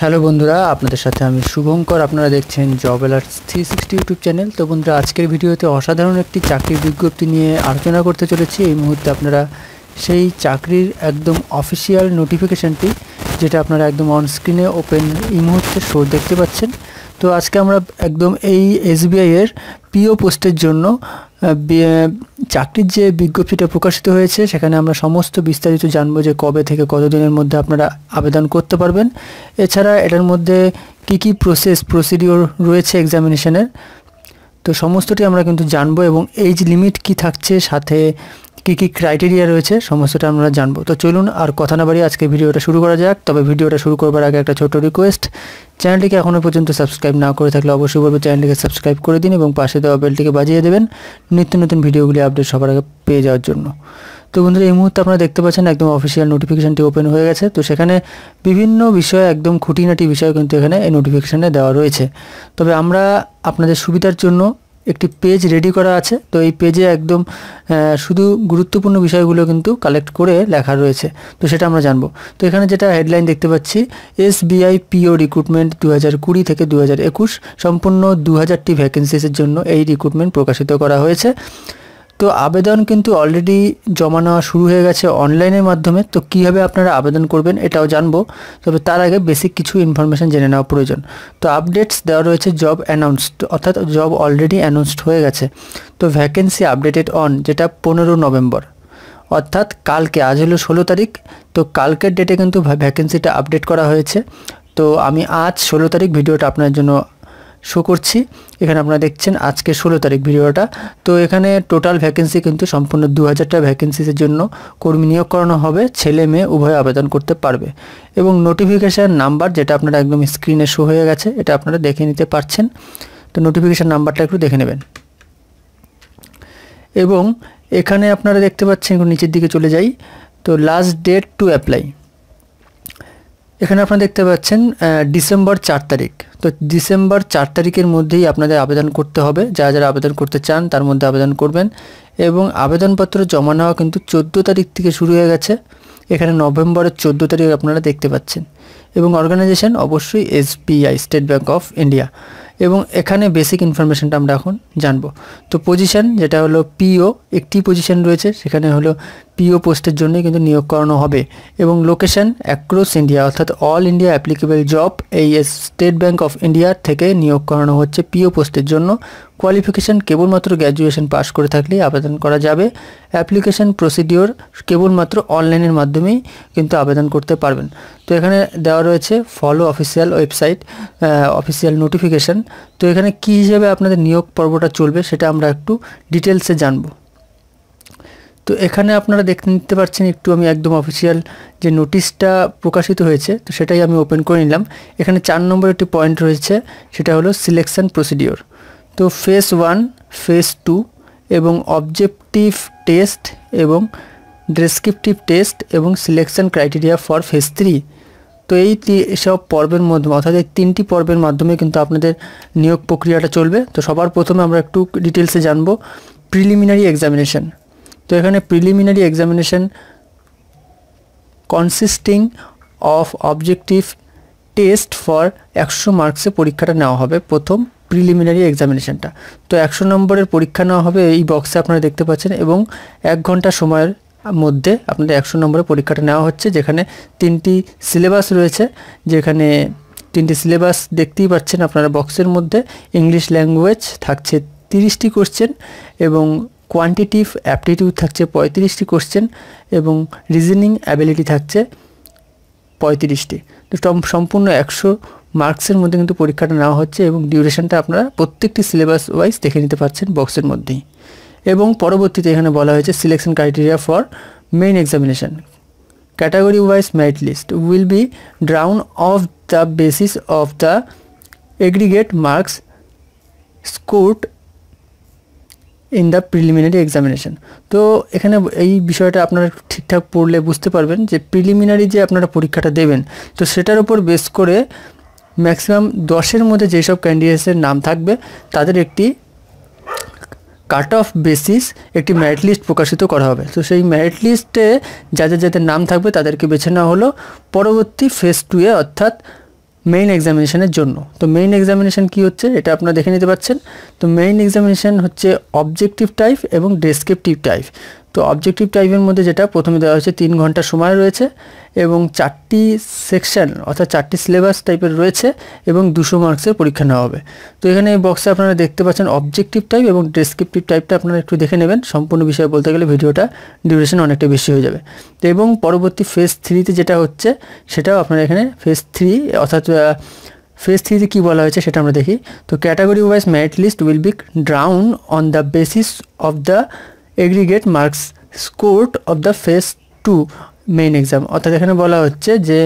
Hello বন্ধুরা, আপনাদের সাথে আমি শুভঙ্কর। আপনারা দেখছেন জব অ্যালার্টস 360 ইউটিউব চ্যানেল। তো বন্ধুরা, আজকের ভিডিওতে অসাধারণ একটি চাকরির বিজ্ঞপ্তি নিয়ে আলোচনা করতে চলেছি। এই মুহূর্তে আপনারা সেই চাকরির একদম অফিসিয়াল নোটিফিকেশানটি, যেটা আপনারা একদম অন স্ক্রিনে ওপেন এই মুহূর্তে শো দেখতে পাচ্ছেন। তো আজকে আমরা একদম এই এসবিআইয়ের পিও পোস্টের জন্য চাকরির যে বিজ্ঞপ্তিটা প্রকাশিত হয়েছে, সেখানে আমরা সমস্ত বিস্তারিত জানবো যে কবে থেকে কতদিনের মধ্যে আপনারা আবেদন করতে পারবেন। এছাড়া এটার মধ্যে কী প্রসিডিওর রয়েছে এক্সামিনেশনের, তো সমস্তটি আমরা কিন্তু জানবো, এবং এজ লিমিট কি থাকছে, সাথে কী ক্রাইটেরিয়া রয়েছে, সমস্তটা আমরা জানবো। তো চলুন আর কথা না বাড়িয়ে আজকে ভিডিওটা শুরু করা যাক। তবে ভিডিওটা শুরু করবার আগে একটা ছোট রিকোয়েস্ট, চ্যানেলটিকে এখনও পর্যন্ত সাবস্ক্রাইব না করে থাকলে অবশ্যই বলবো চ্যানেলটিকে সাবস্ক্রাইব করে দিন এবং পাশে দেওয়া বেলটিকে বাজিয়ে দেবেন নিত্য নতুন ভিডিওগুলি আপডেট সবার আগে পেয়ে যাওয়ার জন্য। তো বন্ধুরা, এই মুহূর্তে আপনারা দেখতে পাচ্ছেন একদম অফিসিয়াল নোটিফিকেশানটি ওপেন হয়ে গেছে। তো সেখানে বিভিন্ন বিষয়, একদম খুঁটিনাটি বিষয় কিন্তু এখানে এই নোটিফিকেশানে দেওয়া রয়েছে। তবে আমরা আপনাদের সুবিধার জন্য একটি পেজ রেডি করা আছে। তো এই পেজে একদম শুধু গুরুত্বপূর্ণ বিষয়গুলো কিন্তু কালেক্ট করে লেখা রয়েছে, তো সেটা আমরা জানবো। তো এখানে যেটা হেডলাইন দেখতে পাচ্ছি, এসবিআই পিও রিক্রুটমেন্ট 2020 থেকে 2021, সম্পূর্ণ 2000টি ভ্যাকেন্সিসের জন্য এই রিক্রুটমেন্ট প্রকাশিত করা হয়েছে। তো আবেদন কিন্তু অলরেডি জমা নেওয়া শুরু হয়ে গেছে অনলাইনের মাধ্যমে। তো কীভাবে আপনারা আবেদন করবেন এটাও জানবো, তবে তার আগে বেসিক কিছু ইনফরমেশান জেনে নেওয়া প্রয়োজন। তো আপডেটস দেওয়া রয়েছে জব অ্যানাউন্সড, অর্থাৎ জব অলরেডি অ্যানাউন্সড হয়ে গেছে। তো ভ্যাকেন্সি আপডেটেড অন, যেটা 15 নভেম্বর, অর্থাৎ কালকে, আজ হলো 16 তারিখ। তো কালকের ডেটে কিন্তু ভ্যাকেন্সিটা আপডেট করা হয়েছে। তো আমি আজ 16 তারিখ ভিডিওটা আপনার জন্য শো করছি। এখানে আপনারা দেখছেন আজকে 16 তারিখ ভিডিওটা। তো এখানে টোটাল ভ্যাকেন্সি কিন্তু সম্পূর্ণ 2000টা ভ্যাকেন্সিসের জন্য কর্মী নিয়োগ করানো হবে। ছেলে মেয়ে উভয় আবেদন করতে পারবে। এবং নোটিফিকেশান নাম্বার, যেটা আপনারা একদম স্ক্রিনে শো হয়ে গেছে, এটা আপনারা দেখে নিতে পারছেন। তো নোটিফিকেশান নাম্বারটা একটু দেখে নেবেন। এবং এখানে আপনারা দেখতে পাচ্ছেন, একটু নিচের দিকে চলে যাই। তো লাস্ট ডেট টু অ্যাপ্লাই, এখানে আপনারা দেখতে পাচ্ছেন ডিসেম্বর 4 তারিখ। তো ডিসেম্বর 4 তারিখের মধ্যেই আপনাদের আবেদন করতে হবে। যারা যারা আবেদন করতে চান তার মধ্যে আবেদন করবেন। এবং আবেদনপত্র জমা নেওয়া কিন্তু 14 তারিখ থেকে শুরু হয়ে গেছে। এখানে নভেম্বরের 14 তারিখ আপনারা দেখতে পাচ্ছেন। এবং অর্গানাইজেশন অবশ্যই SBI, state bank of India. এবং এখানে বেসিক ইনফরমেশানটা আমরা এখন জানবো। তো পজিশন, যেটা হলো পিও, একটি পজিশন রয়েছে, সেখানে হলো পিও পোস্টের জন্যই কিন্তু নিয়োগ করানো হবে। এবং লোকেশন অ্যাক্রস ইন্ডিয়া, অর্থাৎ অল ইন্ডিয়া অ্যাপ্লিকেবল জব, এই স্টেট ব্যাঙ্ক অফ ইন্ডিয়া থেকে নিয়োগ করানো হচ্ছে পিও পোস্টের জন্য। কোয়ালিফিকেশান কেবলমাত্র গ্র্যাজুয়েশন পাস করে থাকলেই আবেদন করা যাবে। অ্যাপ্লিকেশান প্রসিডিওর কেবলমাত্র অনলাইনের মাধ্যমেই কিন্তু আবেদন করতে পারবেন। তো এখানে দেওয়া রয়েছে follow official website, official notification. তো এখানে কী হিসেবে আপনাদের নিয়োগ পর্বটা চলবে সেটা আমরা একটু ডিটেলসে জানবো। তো এখানে আপনারা দেখতে নিতে পারছেন, একটু আমি একদম অফিসিয়াল যে নোটিশটা প্রকাশিত হয়েছে, তো সেটাই আমি ওপেন করে নিলাম। এখানে 4 নম্বর একটি পয়েন্ট রয়েছে, সেটা হলো সিলেকশন প্রসিডিওর। তো ফেজ 1, ফেজ 2 এবং অবজেক্টিভ টেস্ট এবং ডেসক্রিপটিভ টেস্ট এবং সিলেকশন ক্রাইটেরিয়া ফর ফেজ 3। তো এই সব পর্বের মাধ্যমে, অর্থাৎ এই 3টি পর্বের মাধ্যমে কিন্তু আপনাদের নিয়োগ প্রক্রিয়াটা চলবে। তো সবার প্রথমে আমরা একটু ডিটেলসে জানবো প্রিলিমিনারি এক্সামিনেশন। তো এখানে preliminary examination consisting of objective test for 100 মার্কসে পরীক্ষাটা নেওয়া হবে, প্রথম প্রিলিমিনারি এক্সামিনেশনটা। তো 100 নম্বরের পরীক্ষা নেওয়া হবে, এই বক্সে আপনারা দেখতে পাচ্ছেন। এবং 1 ঘন্টা সময়ের মধ্যে আপনাদের 100 নম্বরের পরীক্ষাটা নেওয়া হচ্ছে, যেখানে 3টি সিলেবাস রয়েছে। যেখানে 3টি সিলেবাস দেখতেই পাচ্ছেন আপনারা বক্সের মধ্যে। ইংলিশ ল্যাঙ্গুয়েজ থাকছে 30টি কোশ্চেন, এবং কোয়ান্টিটিভ অ্যাপটিটিউড থাকছে 35টি কোশ্চেন, এবং রিজনিং অ্যাবিলিটি থাকছে 35টি। তো সম্পূর্ণ 100 মার্কসের মধ্যে কিন্তু পরীক্ষাটা নেওয়া হচ্ছে। এবং ডিউরেশনটা আপনারা প্রত্যেকটি সিলেবাস ওয়াইজ দেখে নিতে পারছেন বক্সের মধ্যেই। এবং পরবর্তীতে এখানে বলা হয়েছে selection criteria for main examination, category wise merit list will be drawn of the basis of the aggregate marks scored in the preliminary examination. তো এখানে এই বিষয়টা আপনারা ঠিকঠাক পড়লে বুঝতে পারবেন যে প্রিলিমিনারি যে আপনারা পরীক্ষাটা দেবেন, তো সেটার উপর বেস করে ম্যাক্সিমাম 10-এর মধ্যে যেসব ক্যান্ডিডেটসের নাম থাকবে তাদের একটি কাট অফ বেসিস, একটি মেরিট লিস্ট প্রকাশিত করা হবে। তো সেই মেরিট লিস্টে যাদের যাদের নাম থাকবে তাদেরকে বেছে নেওয়া হলো পরবর্তী ফেজ 2-এ, অর্থাৎ মেইন এক্সামিনেশনের জন্য। তো মেইন এক্সামিনেশন কি হচ্ছে এটা আপনারা দেখে নিতে পাচ্ছেন। তো মেইন এক্সামিনেশন হচ্ছে অবজেক্টিভ টাইপ এবং ডেসক্রিপটিভ টাইপ। তো অবজেক্টিভ টাইপের মধ্যে যেটা প্রথমে দেওয়া হচ্ছে 3 ঘন্টা সময় রয়েছে এবং 4টি সেকশন অর্থাৎ 4টি সিলেবাস টাইপের রয়েছে এবং 200 মার্কসের পরীক্ষা নেওয়া হবে। তো এখানে এই বক্সে আপনারা দেখতে পাচ্ছেন অবজেক্টিভ টাইপ এবং ডেসক্রিপটিভ টাইপটা আপনারা একটু দেখে নেবেন। সম্পূর্ণ বিষয়ে বলতে গেলে ভিডিওটা ডিউরেশন অনেকটা বেশি হয়ে যাবে। তো এবং পরবর্তী ফেজ 3তে যেটা হচ্ছে সেটাও আপনারা এখানে ফেজ 3 অর্থাৎ ফেজ 3তে কী বলা হয়েছে সেটা আমরা দেখি। তো category wise merit list will be drawn on the basis of the aggregate marks scored of the phase 2 main exam. অর্থাৎ এখানে বলা হচ্ছে যে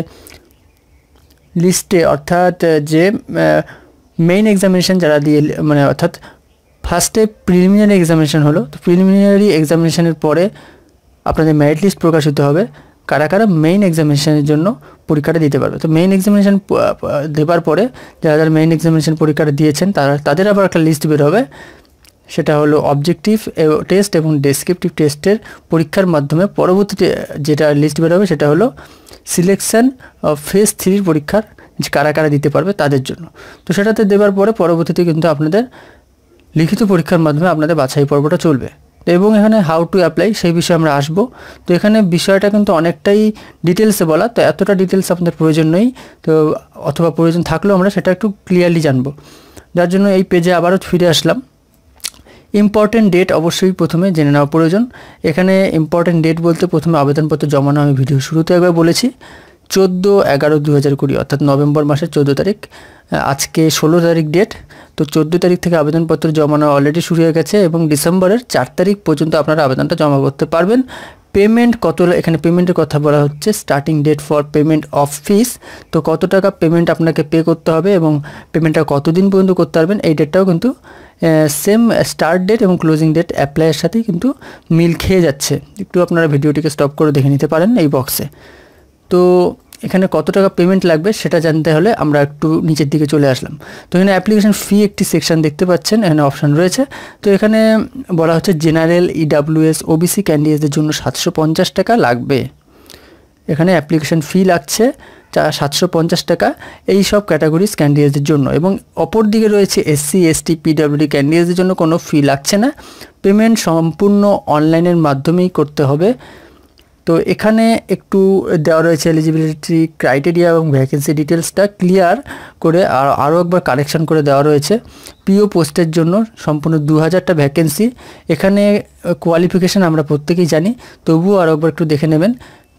লিস্টে অর্থাৎ যে মেইন এক্সামিনেশান যারা দিয়ে মানে অর্থাৎ ফার্স্টে প্রিলিমিনারি এক্সামিনেশান হলো, তো প্রিলিমিনারি এক্সামিনেশানের পরে আপনাদের মেরিট লিস্ট প্রকাশিত হবে কারা কারা মেইন এক্সামিনেশানের জন্য পরীক্ষাটা দিতে পারবে। তো মেইন এক্সামিনেশান দেওয়ার পরে যারা যারা মেইন এক্সামিনেশান পরীক্ষাটা দিয়েছেন তাদের আবার একটা লিস্ট বের হবে। সেটা হলো অবজেক্টিভ টেস্ট এবং ডেসক্রিপটিভ টেস্টের পরীক্ষার মাধ্যমে পরবর্তীতে যেটা লিস্ট বের হবে সেটা হলো সিলেকশন অফ ফেজ 3 পরীক্ষার যে কারা কারা দিতে পারবে তাদের জন্য। তো সেটাতে দেওয়ার পরে পরবর্তীতে কিন্তু আপনাদের লিখিত পরীক্ষার মাধ্যমে আপনাদের বাছাই পর্বটা চলবে। তো এবং এখানে হাউ টু অ্যাপ্লাই সেই বিষয়ে আমরা আসবো। তো এখানে বিষয়টা কিন্তু অনেকটাই ডিটেলসে বলা, তো এতটা ডিটেলস আপনাদের প্রয়োজন নেই, তো অথবা প্রয়োজন থাকলেও আমরা সেটা একটু ক্লিয়ারলি জানবো। যার জন্য এই পেজে আবারও ফিরে আসলাম। ইম্পর্টেন্ট ডেট অবশ্যই প্রথমে জেনে নেওয়া প্রয়োজন। এখানে ইম্পর্টেন্ট ডেট বলতে প্রথমে আবেদনপত্র জমা নেওয়া আমি ভিডিও শুরুতে একবার বলেছি 14/11/2020 অর্থাৎ নভেম্বর মাসের 14 তারিখ। আজকে 16 তারিখ ডেট। তো 14 তারিখ থেকে আবেদনপত্র জমা নেওয়া অলরেডি শুরু হয়ে গেছে এবং ডিসেম্বরের 4 তারিখ পর্যন্ত আপনারা আবেদনটা জমা করতে পারবেন। পেমেন্ট কত, এখানে পেমেন্টের কথা বলা হচ্ছে starting date for payment of fees. তো কত টাকা পেমেন্ট আপনাকে পে করতে হবে এবং পেমেন্টটা কতদিন পর্যন্ত করতে পারবেন এই ডেটটাও কিন্তু সেম স্টার্ট ডেট এবং ক্লোজিং ডেট অ্যাপ্লাইয়ের সাথেই কিন্তু মিল খেয়ে যাচ্ছে। একটু আপনারা ভিডিওটিকে স্টপ করে দেখে নিতে পারেন এই বক্সে। তো এখানে কত টাকা পেমেন্ট লাগবে সেটা জানতে হলে আমরা একটু নিচের দিকে চলে আসলাম। তো এখানে অ্যাপ্লিকেশন ফি একটি সেকশন দেখতে পাচ্ছেন, এখানে অপশান রয়েছে। তো এখানে বলা হচ্ছে জেনারেল, ইডাব্লিউএস, ওবিসি ক্যান্ডিডেটদের জন্য 750 টাকা লাগবে। এখানে অ্যাপ্লিকেশন ফি লাগছে 750 টাকা এই সব ক্যাটাগরিজ ক্যান্ডিডেটদের জন্য। এবং অপর দিকে রয়েছে এসসি, এসটি, পিডাব্লিউডি ক্যান্ডিডেটদের জন্য কোনো ফি লাগছে না, পেমেন্ট সম্পূর্ণ অনলাইনের মাধ্যমেই করতে হবে। তো এখানে একটু দেওয়া রয়েছে এলিজিবিলিটি ক্রাইটেরিয়া এবং ভ্যাকেন্সি ডিটেলসটা ক্লিয়ার করে আরও একবার কারেকশান করে দেওয়া রয়েছে। পিও পোস্টের জন্য সম্পূর্ণ 2000টা ভ্যাকেন্সি। এখানে কোয়ালিফিকেশান আমরা প্রত্যেকেই জানি, তবুও আরও একবার একটু দেখে নেবেন।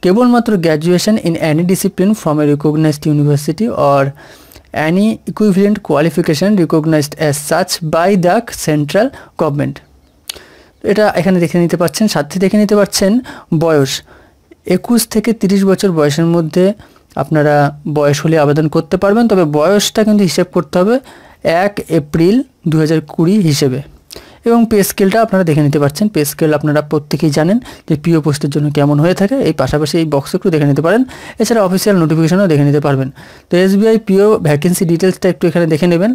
কেবলমাত্র graduation in any discipline from a recognised university or any equivalent qualification recognised as such by the central government. এটা এখানে দেখে নিতে পাচ্ছেন। সাথে দেখে নিতে পাচ্ছেন বয়স 21 থেকে 30 বছর বয়সের মধ্যে আপনারা বয়স হলে আবেদন করতে পারবেন। তবে বয়সটা কিন্তু হিসেব করতে হবে 1 এপ্রিল 2020 হিসেবে। এবং পে স্কেলটা আপনারা দেখে নিতে পারছেন। পে স্কেল আপনারা প্রত্যেকেই জানেন যে পিও পোস্টের জন্য কেমন হয়ে থাকে। এই পাশাপাশি এই বক্স একটু দেখে নিতে পারেন। এছাড়া অফিসিয়াল নোটিফিকেশনও দেখে নিতে পারবেন। তো এসবিআই পিও ভ্যাকেন্সি ডিটেলসটা একটু এখানে দেখে নেবেন।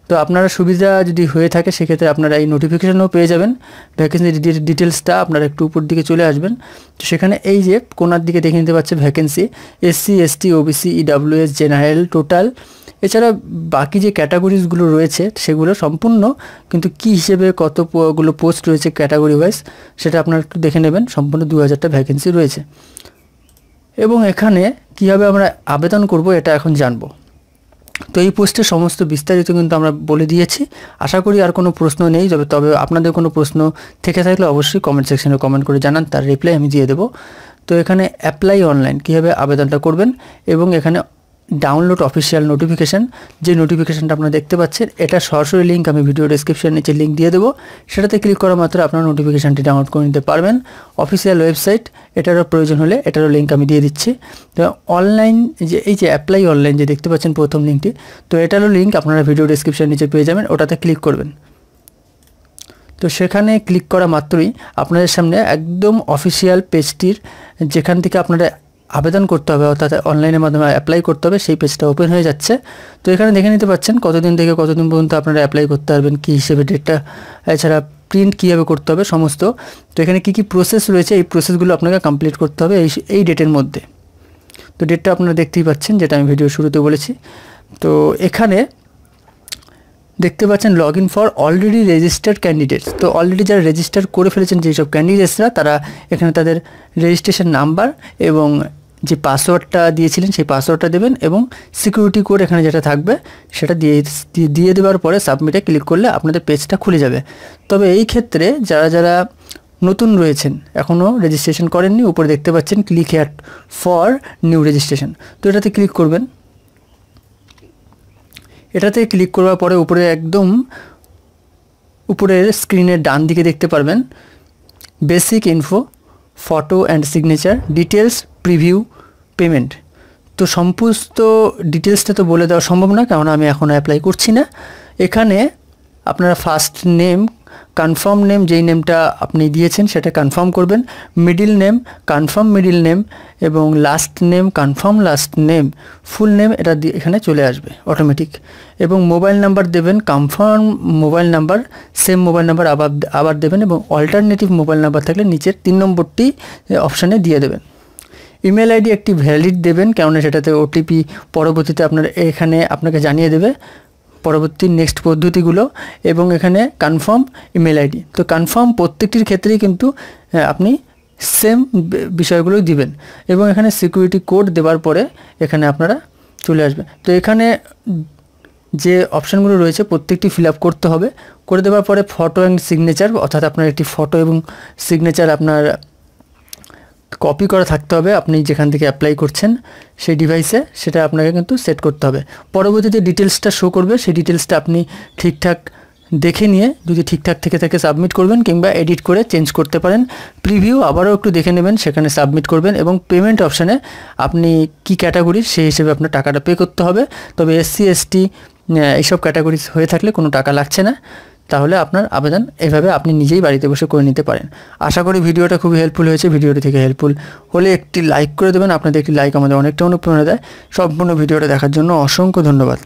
তো আপনারা সুবিধা যদি হয়ে থাকে সেক্ষেত্রে আপনারা এই নোটিফিকেশনও পেয়ে যাবেন। ভ্যাকেন্সি ডিটেলসটা আপনারা একটু উপর দিকে চলে আসবেন। তো সেখানে এই যে কোনার দিকে দেখে নিতে পাচ্ছেন vacancy SC, ST, OBC, EWS, general, total. এছাড়া বাকি যে ক্যাটাগরিজগুলো রয়েছে সেগুলো সম্পূর্ণ কিন্তু কী হিসেবে কতগুলো পোস্ট রয়েছে ক্যাটাগরি ওয়াইজ সেটা আপনারা একটু দেখে নেবেন। সম্পূর্ণ 2000টা ভ্যাকেন্সি রয়েছে। এবং এখানে কীভাবে আমরা আবেদন করব এটা এখন জানবো। তো এই পোস্টের সমস্ত বিস্তারিত কিন্তু আমরা বলে দিয়েছি। আশা করি আর কোনো প্রশ্ন নেই। তবে আপনাদের কোনো প্রশ্ন থেকে থাকলে অবশ্যই কমেন্ট সেকশনে কমেন্ট করে জানান, তার রিপ্লাই আমি দিয়ে দেবো। তো এখানে অ্যাপ্লাই অনলাইন কীভাবে আবেদনটা করবেন এবং এখানে ডাউনলোড অফিসিয়াল নোটিফিকেশান, যে নোটিফিকেশানটা আপনারা দেখতে পাচ্ছেন এটা সরাসরি লিঙ্ক আমি ভিডিও ডেসক্রিপশন নিচে লিঙ্ক দিয়ে দেবো। সেটাতে ক্লিক করা মাত্র আপনারা নোটিফিকেশানটি ডাউনলোড করে নিতে পারবেন। অফিসিয়াল ওয়েবসাইট, এটারও প্রয়োজন হলে এটারও লিঙ্ক আমি দিয়ে দিচ্ছি। তো অনলাইন যে এই যে অ্যাপ্লাই অনলাইন যে দেখতে পাচ্ছেন প্রথম লিঙ্কটি, তো এটারও লিঙ্ক আপনারা ভিডিও ডেসক্রিপশন নিচে পেয়ে যাবেন, ওটাতে ক্লিক করবেন। তো সেখানে ক্লিক করা মাত্রই আপনাদের সামনে একদম অফিসিয়াল পেজটির যেখান থেকে আপনারা আবেদন করতে হবে অর্থাৎ অনলাইনের মাধ্যমে অ্যাপ্লাই করতে হবে সেই পেজটা ওপেন হয়ে যাচ্ছে। তো এখানে দেখে নিতে পাচ্ছেন কতদিন থেকে কতদিন পর্যন্ত আপনারা অ্যাপ্লাই করতে পারবেন, কী হিসেবে ডেটটা, এছাড়া প্রিন্ট কীভাবে করতে হবে সমস্ত। তো এখানে কী কী প্রসেস রয়েছে এই প্রসেসগুলো আপনাকে কমপ্লিট করতে হবে এই ডেটের মধ্যে। তো ডেটটা আপনারা দেখতেই পাচ্ছেন, যেটা আমি ভিডিও শুরুতে বলেছি তো এখানে দেখতে পাচ্ছেন log in for already registered candidates. তো অলরেডি যারা রেজিস্টার করে ফেলেছেন যেসব ক্যান্ডিডেটসরা, তারা এখানে তাদের রেজিস্ট্রেশন নাম্বার এবং যে পাসওয়ার্ডটা দিয়েছিলেন সেই পাসওয়ার্ডটা দেবেন এবং সিকিউরিটি কোড এখানে যেটা থাকবে সেটা দিয়ে দেওয়ার পরে সাবমিটে ক্লিক করলে আপনাদের পেজটা খুলে যাবে। তবে এই ক্ষেত্রে যারা যারা নতুন রয়েছেন, এখনও রেজিস্ট্রেশন করেননি, উপরে দেখতে পাচ্ছেন click here for new registration. তো এটাতে ক্লিক করবেন। এটাতে ক্লিক করার পরে উপরে একদম উপরের স্ক্রিনের ডান দিকে দেখতে পারবেন basic info, photo and signature, details, preview, payment. তো সমস্ত ডিটেলসটা তো বলে দেওয়া সম্ভব না, কারণ আমি এখন অ্যাপ্লাই করছি না। এখানে আপনারা ফার্স্ট নেম, কনফার্ম নেম, যেই নেমটা আপনি দিয়েছেন সেটা কনফার্ম করবেন, middle name confirm middle name এবং last name confirm last name, full name এটা এখানে চলে আসবে অটোমেটিক। এবং মোবাইল নাম্বার দেবেন, confirm mobile number, same mobile number আবার দেবেন এবং অল্টারনেটিভ মোবাইল নাম্বার থাকলে নিচের 3 নম্বরটি অপশানে দিয়ে দেবেন। ইমেল আইডি একটি ভ্যালিড দেবেন, কেননা সেটাতে ওটিপি পরবর্তীতে এখানে আপনাকে জানিয়ে দেবে পরবর্তী নেক্সট পদ্ধতিগুলো। এবং এখানে কনফার্ম ইমেল আইডি। তো কনফার্ম প্রত্যেকটির ক্ষেত্রেই কিন্তু আপনি সেম বিষয়গুলোই দিবেন এবং এখানে সিকিউরিটি কোড দেওয়ার পরে এখানে আপনারা চলে আসবে। তো এখানে যে অপশানগুলো রয়েছে প্রত্যেকটি ফিল আপ করতে হবে। করে দেওয়ার পরে ফটো অ্যান্ড সিগনেচার, অর্থাৎ আপনার একটি ফটো এবং সিগনেচার আপনার কপি করা থাকতে হবে আপনি যেখান থেকে অ্যাপ্লাই করছেন সেই ডিভাইসে, সেটা আপনাকে কিন্তু সেট করতে হবে। পরবর্তীতে ডিটেলসটা শো করবে, সেই ডিটেলসটা আপনি ঠিকঠাক দেখে নিয়ে যদি ঠিকঠাক থেকে থাকে সাবমিট করবেন, কিংবা এডিট করে চেঞ্জ করতে পারেন। প্রিভিউ আবারও একটু দেখে নেবেন, সেখানে সাবমিট করবেন এবং পেমেন্ট অপশানে আপনি কি ক্যাটাগরির সেই হিসেবে আপনার টাকাটা পে করতে হবে। তবে এসসি এসটি এইসব ক্যাটাগরি হয়ে থাকলে কোনো টাকা লাগছে না। তাহলে আপনার আবেদন এভাবে আপনি নিজেই বাড়িতে বসে করে নিতে পারেন। আশা করি ভিডিওটা খুবই হেল্পফুল হয়েছে। ভিডিওটি থেকে হেল্পফুল হলে একটি লাইক করে দেবেন, আপনাদের একটি লাইক আমাদের অনেকটা অনুপ্রেরণা দেয়। সম্পূর্ণ ভিডিওটা দেখার জন্য অসংখ্য ধন্যবাদ।